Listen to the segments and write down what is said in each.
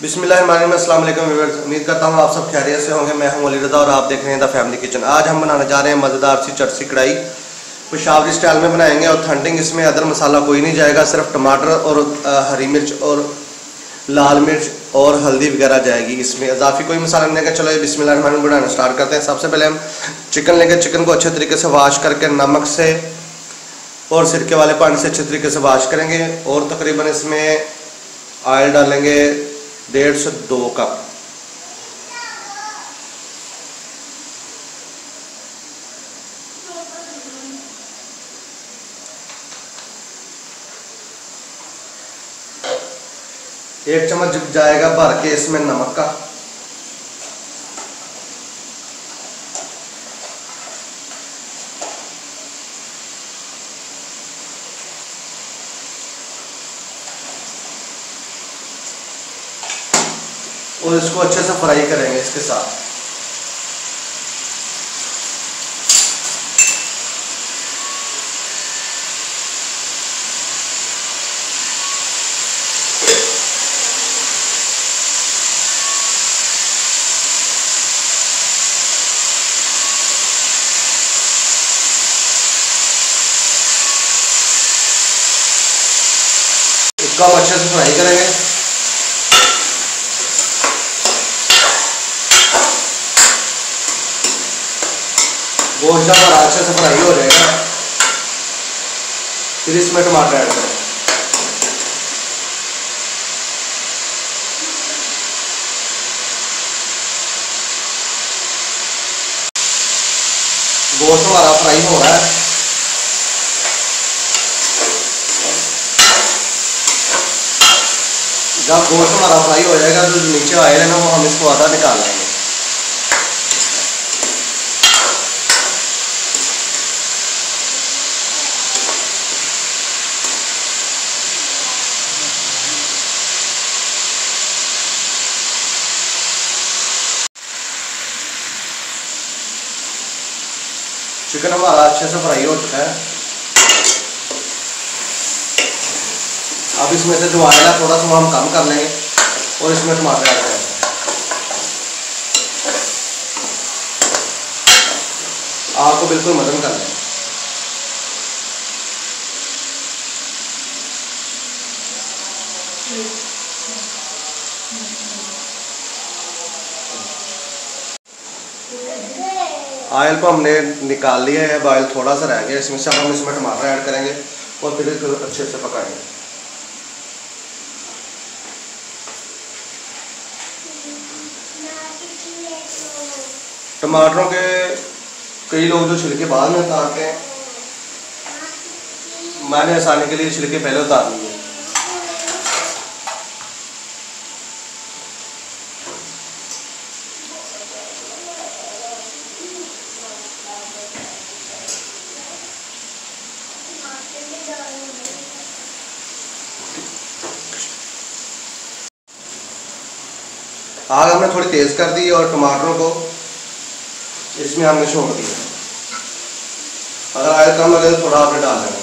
बिस्मिल्लाहिर्रहमानिर्रहीम। अस्सलाम वालेकुम व्यूअर्स, उम्मीद करता हूँ आप सब खैरियत से होंगे। मैं हूँ अली रज़ा और आप देख रहे हैं द फैमिली किचन। आज हम बनाने जा रहे हैं मज़ेदार सी चटसी कढ़ाई, पेशावरी स्टाइल में बनाएंगे। ऑथेंटिक, इसमें अदर मसाला कोई नहीं जाएगा, सिर्फ टमाटर और हरी मिर्च और लाल मिर्च और हल्दी वगैरह जाएगी। इसमें इजाफी कोई मसाला नहीं है। चलो बिस्मिल्लाहिर्रहमानिर्रहीम बनाना स्टार्ट करते हैं। सबसे पहले हम चिकन लेंगे। चिकन को अच्छे तरीके से वाश करके नमक से और सिरके वाले पानी से अच्छे तरीके से वाश करेंगे और तकरीबन इसमें ऑयल डालेंगे 1.5 से 2 कप। एक चम्मच जाएगा भर के इसमें नमक का। और इसको अच्छे से फ्राई करेंगे इसके साथ। इसको हम अच्छे से फ्राई करेंगे। गोश्त जब अच्छे से फ्राई हो जाएगा फिर इसमें टमाटर ऐड करें। गोश्त हमारा फ्राई हो रहा है। जब गोश्त हमारा फ्राई हो जाएगा तो नीचे ऑयल है ना, वो हम इसको आधा निकाल लेंगे। चिकन हमारा अच्छे से फ्राई हो चुका है। अब इसमें से जो ऑयल है थोड़ा सा हम कम कर लेंगे और इसमें टमाटर ऐड करेंगे। आग को बिल्कुल मध्यम कर लेंगे। ऑयल को हमने निकाल लिया है। अब ऑयल थोड़ा सा रह गया, इसमें से हम इसमें टमाटर ऐड करेंगे और फिर इसको अच्छे से पकाएंगे। टमाटरों के कई लोग जो छिलके बाद में उतारते हैं, मैंने आसानी के लिए छिलके पहले उतार लिए। आग हमने थोड़ी तेज़ कर दी और टमाटरों को इसमें हमने छोड़ दिया। अगर ऑयल कम लगे तो थोड़ा आपने डाल देंगे।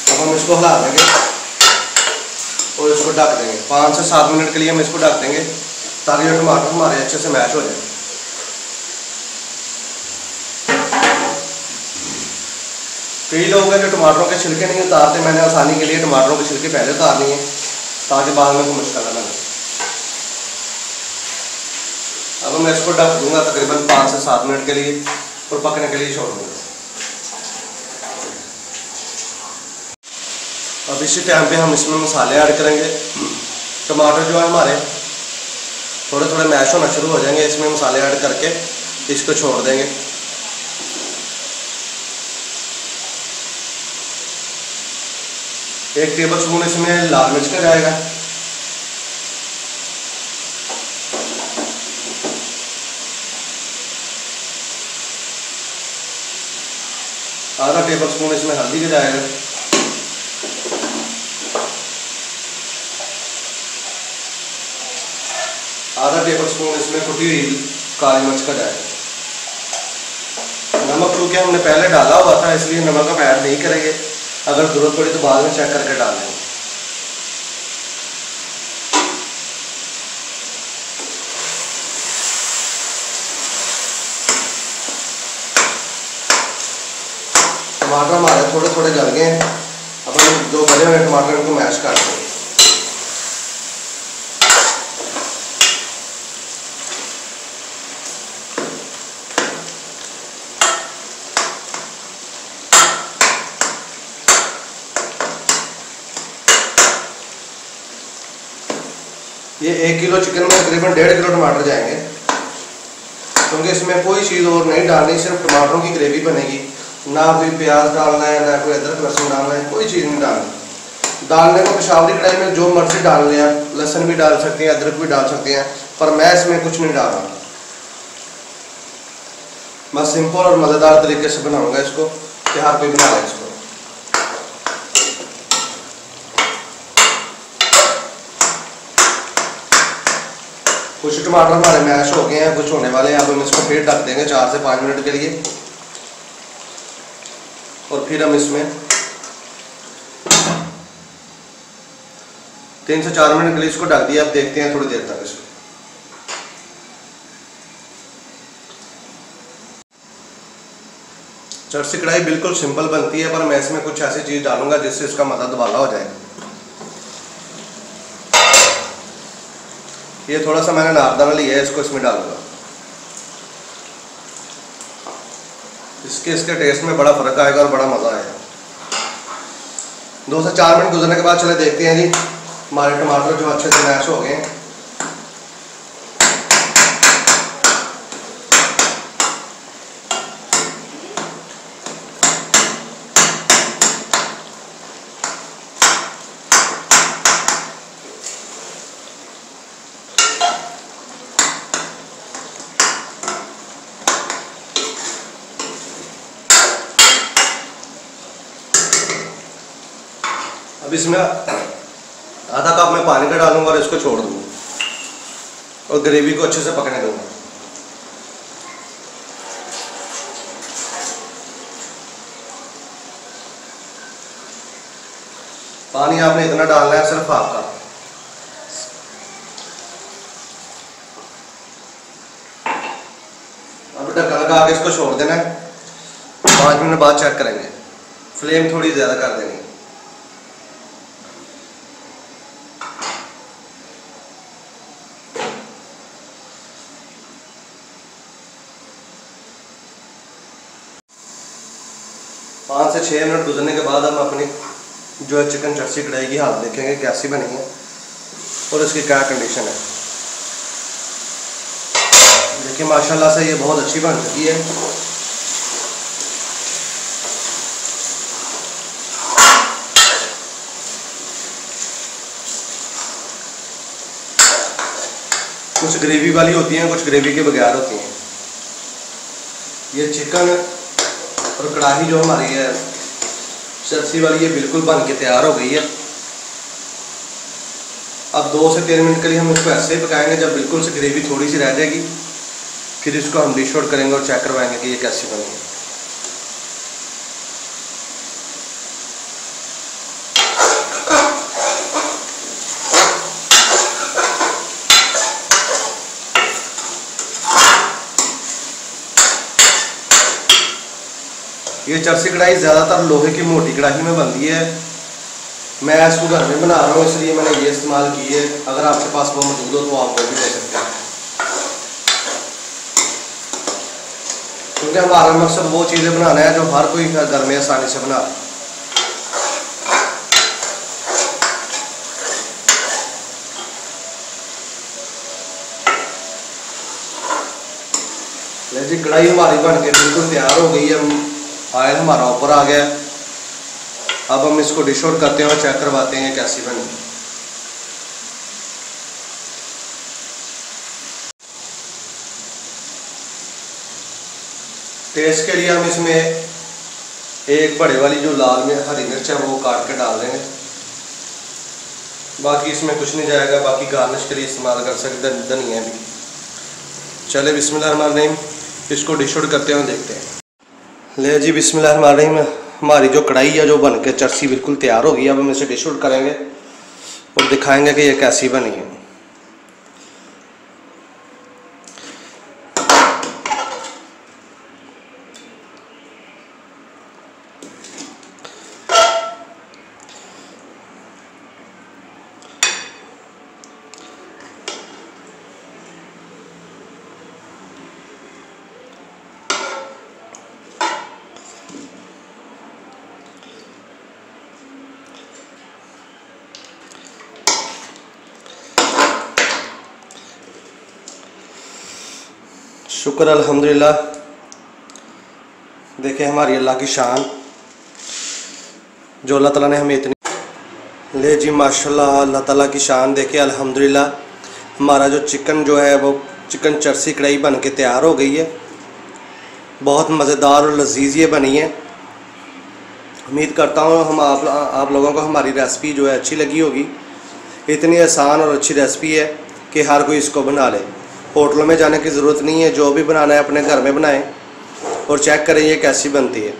अब हम इसको हिला देंगे और इसको ढक देंगे। 5 से 7 मिनट के लिए हम इसको ढक देंगे ताकि ये टमाटर हमारे अच्छे से मैश हो जाए। कई लोग हैं जो टमाटरों के छिलके नहीं उतारते, मैंने आसानी के लिए टमाटरों के छिलके पहले उतार लिए ताकि बाद में कोई मुश्किल ना लगे। अब मैं इसको ढक दूंगा तकरीबन 5 से 7 मिनट के लिए और पकने के लिए छोड़ दूंगा। अब इसी टाइम पे हम इसमें मसाले ऐड करेंगे। टमाटर जो है हमारे थोड़े थोड़े मैश होना शुरू हो जाएंगे, इसमें मसाले ऐड करके इसको छोड़ देंगे। एक टेबल स्पून इसमें लाल मिर्च का जाएगा। आधा टेबल स्पून इसमें हल्दी का जाएगा। आधा 1/2 टेबल स्पून इसमें कुटी हुई काली मिर्च का जाएगा। नमक क्योंकि हमने पहले डाला हुआ था इसलिए नमक हम ऐड नहीं करेंगे, अगर ज़रूरत पड़ी तो बाद में चेक करके डाल लेंगे। टमाटर हमारे थोड़े थोड़े गल गए हैं, अब हम जो गले हुए टमाटर इनको मैश कर देंगे। ये 1 किलो चिकन में तकरीबन 1.5 किलो टमाटर जाएंगे, क्योंकि इसमें कोई चीज़ और नहीं डालनी, सिर्फ टमाटरों की ग्रेवी बनेगी। ना कोई प्याज डालना है, ना कोई अदरक लहसुन डालना है, कोई चीज़ नहीं डालनी। डालने को पेशावरी कढ़ाई में जो मर्जी डाल लें, आप लहसुन भी डाल सकते हैं, अदरक भी डाल सकते हैं, पर मैं इसमें कुछ नहीं डाल रहा। मैं सिंपल और मज़ेदार तरीके से बनाऊँगा इसको, कि हर कोई बना लें इसको। कुछ टमाटर हमारे मैश हो गए हैं, कुछ होने वाले हैं। अब हम इसको फिर ढक देंगे 4 से 5 मिनट के लिए, और फिर हम इसमें 3 से 4 मिनट के लिए इसको ढक दिया। अब देखते हैं थोड़ी देर तक इसको। चरसी कढ़ाई बिल्कुल सिंपल बनती है, पर मैं इसमें कुछ ऐसी चीज़ डालूंगा जिससे इसका मज़ा दुबाला हो जाएगा। ये थोड़ा सा मैंने नारदाना लिया है, इसको इसमें डालूंगा। इसके टेस्ट में बड़ा फ़र्क आएगा और बड़ा मज़ा आएगा। 2 से 4 मिनट गुजरने के बाद चले देखते हैं जी हमारे टमाटर जो अच्छे से मैश हो गए हैं। अब इसमें आधा कप मैं पानी का डालूंगा और इसको छोड़ दूंगा और ग्रेवी को अच्छे से पकने दूंगा। पानी आपने इतना डालना है, सिर्फ हाफ कप। अब ढक्कन लगा के इसको छोड़ देना है। 5 मिनट बाद चेक करेंगे। फ्लेम थोड़ी ज़्यादा कर देंगे। पाँच से 6 मिनट गुजरने के बाद हम अपनी जो है चिकन चरसी कढ़ाई की हालत देखेंगे कैसी बनी है और इसकी क्या कंडीशन है। देखिए माशाल्लाह से ये बहुत अच्छी बन चुकी है। कुछ ग्रेवी वाली होती हैं, कुछ ग्रेवी के बगैर होती हैं। ये चिकन और कढ़ाई जो हमारी है चरसी वाली, ये बिल्कुल बन के तैयार हो गई है। अब 2 से 3 मिनट के लिए हम इसको ऐसे ही पकाएंगे। जब बिल्कुल से ग्रेवी थोड़ी सी रह जाएगी फिर इसको हम डिश आउट करेंगे और चेक करवाएंगे कि ये कैसी बनी है। ये चरसी कढ़ाई ज़्यादातर लोहे की मोटी कढ़ाई में बनती है। मैं इसको घर में बना रहा हूँ इसलिए मैंने ये इस्तेमाल की है। अगर आपके पास वो मौजूद हो तो आप वो भी ले सकते हैं, क्योंकि हमारा मकसद वो चीज़ें बनाना है जो हर कोई घर में आसानी से बना। जी कढ़ाई हमारी बन के बिल्कुल तैयार हो गई है। ऑयल हमारा ऊपर आ गया। अब हम इसको डिश आउट करते हैं और चेक करवाते हैं कैसी बनी। टेस्ट के लिए हम इसमें एक बड़े वाली जो लाल में हरी मिर्च है वो काट के डाल देंगे। बाकी इसमें कुछ नहीं जाएगा। बाकी गार्निश के लिए इस्तेमाल कर सकते धनिया भी। चले बिस्मिल्लाहिर्रहमानिर्रहीम, इसको डिश आउट करते हैं, देखते हैं। ले जी बिस्मिल्लाहिर्रहमानिर्रहीम, हमारी जो कढ़ाई है जो बन के चरसी बिल्कुल तैयार हो गई। अब हम इसे डिश आउट करेंगे और दिखाएंगे कि ये कैसी बनी है। शुक्र अल्हम्दुलिल्लाह। देखें हमारी अल्लाह की शान, जो अल्लाह ताला ने हमें इतनी। ले जी माशाल्लाह, अल्लाह ताला की शान देखे अल्हम्दुलिल्लाह। हमारा जो चिकन जो है वो चिकन चरसी कढ़ाई बन के तैयार हो गई है। बहुत मज़ेदार और लजीज ये बनी है। उम्मीद करता हूँ हम आप लोगों को हमारी रेसिपी जो है अच्छी लगी होगी। इतनी आसान और अच्छी रेसिपी है कि हर कोई इसको बना ले। होटलों में जाने की ज़रूरत नहीं है, जो भी बनाना है अपने घर में बनाएं और चेक करें ये कैसी बनती है।